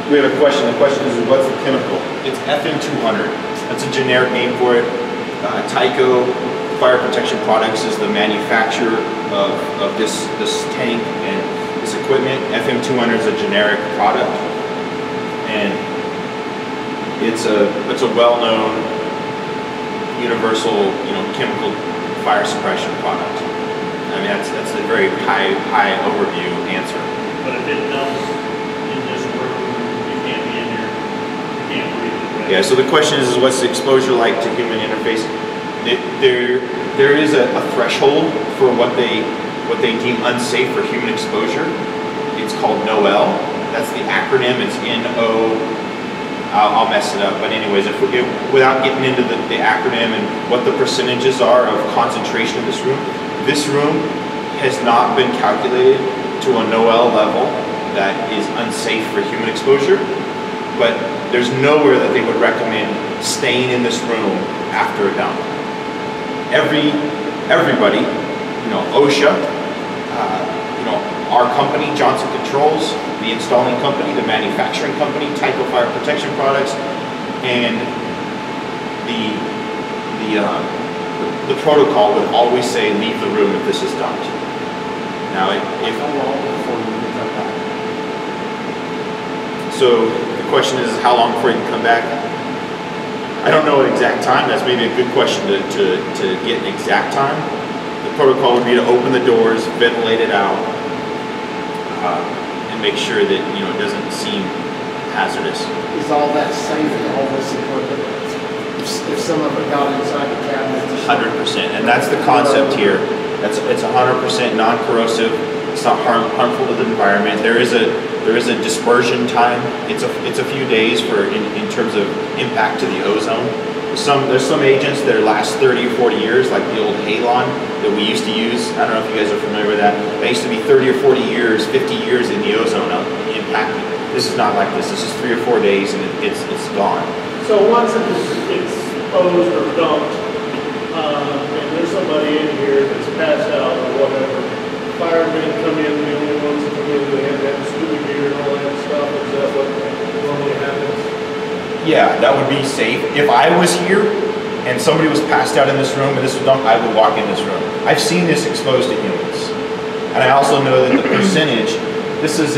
We have a question. The question is, what's the chemical? It's FM200. That's a generic name for it. Tyco Fire Protection Products is the manufacturer of this tank and this equipment. FM200 is a generic product, and it's a well-known universal, chemical fire suppression product. I mean, that's a very high overview answer. But if it dumps in this room, you can't be in there. You can't breathe it. Right? Yeah. So the question is, what's the exposure like to human interface? There is a threshold for what they deem unsafe for human exposure. It's called NOEL. That's the acronym. It's N-O. I'll mess it up, but anyways, without getting into the acronym and what the percentages are of concentration in this room has not been calculated to a NOEL level that is unsafe for human exposure, but there's nowhere that they would recommend staying in this room after a dump. Everybody, OSHA, our company, Johnson Controls, the installing company, the manufacturing company, Tyco Fire Protection Products, and the protocol would always say leave the room if this is dumped. Now, how long before you can come back? So the question is, how long before you can come back? I don't know an exact time. That's maybe a good question to get an exact time. The protocol would be to open the doors, ventilate it out, and make sure that it doesn't seem hazardous. Is all that safe in all this equipment? If some of it got inside the cabinet? 100%, and that's the concept here. It's 100% non-corrosive. It's not harmful to the environment. There is a dispersion time. It's a few days in terms of impact to the ozone. There's some agents that last 30 or 40 years, like the old halon that we used to use. I don't know if you guys are familiar with that. They used to be 30 or 40 years, 50 years in the ozone impacted. This is not like this. This is 3 or 4 days and it's gone. So once it's exposed or dumped, and there's somebody in here that's passed out or whatever, firemen come in, the only ones that come in, they have that scuba gear and all that stuff. Is that what normally happens? Yeah, that would be safe. If I was here and somebody was passed out in this room and this was dumped, I would walk in this room. I've seen this exposed to humans. And I also know that the percentage, this is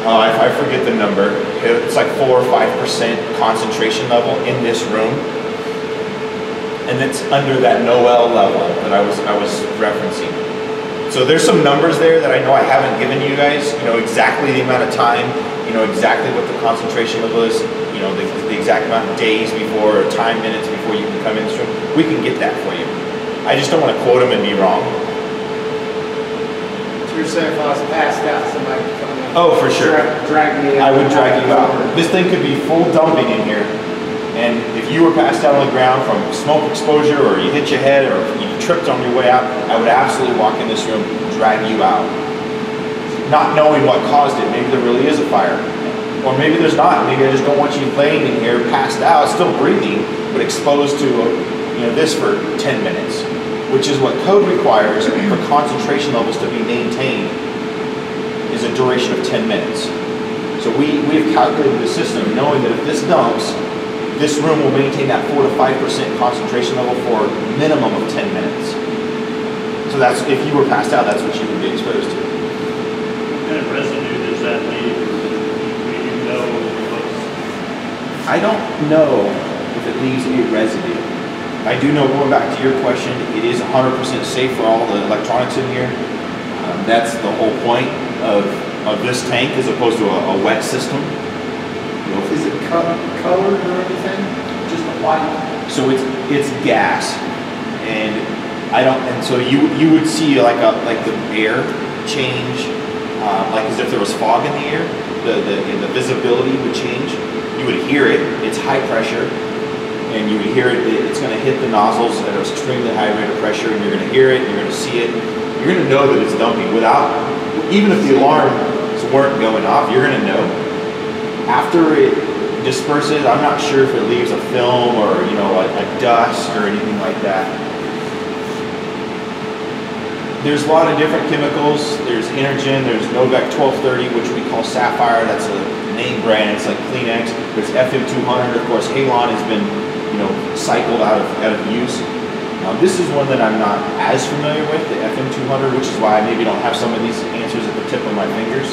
I forget the number, it's like 4 or 5% concentration level in this room. And it's under that NOEL level that I was referencing. So there's some numbers there that I know I haven't given you guys, exactly the amount of time, exactly what the concentration level is, the exact amount of days before or time minutes before you can come in this room. We can get that for you. I just don't want to quote them and be wrong. So you're saying if I was passed out, somebody could come in? Oh, for sure. Drag me out. I would drag you out. This thing could be full dumping in here. And if you were passed out on the ground from smoke exposure, or you hit your head, or you tripped on your way out, I would absolutely walk in this room, drag you out. Not knowing what caused it. Maybe there really is a fire. Or maybe there's not. Maybe I just don't want you laying in here, passed out, still breathing, but exposed to this for 10 minutes, which is what code requires for concentration levels to be maintained, is a duration of 10 minutes. So we have calculated the system knowing that if this dumps, this room will maintain that 4 to 5% concentration level for a minimum of 10 minutes. So that's, if you were passed out, that's what you would be exposed to. What kind of residue does that leave? I don't know if it leaves any residue. I do know, going back to your question, it is 100% safe for all the electronics in here. That's the whole point of this tank as opposed to a wet system. Is it colored or anything? Just a white? So it's gas, and so you would see like the air change, like as if there was fog in the air. The visibility would change. You would hear it. It's high pressure, and you would hear it. It's going to hit the nozzles at an extremely high rate of pressure, and you're going to hear it. You're going to see it. You're going to know that it's dumping even if the alarms weren't going off. You're going to know. After it disperses, I'm not sure if it leaves a film or a dust or anything like that. There's a lot of different chemicals. There's Energen. There's Novec 1230, which we call Sapphire. That's a name brands like Kleenex. There's FM200. Of course, Halon has been, you know, cycled out of use. This is one that I'm not as familiar with, the FM200, which is why I maybe don't have some of these answers at the tip of my fingers.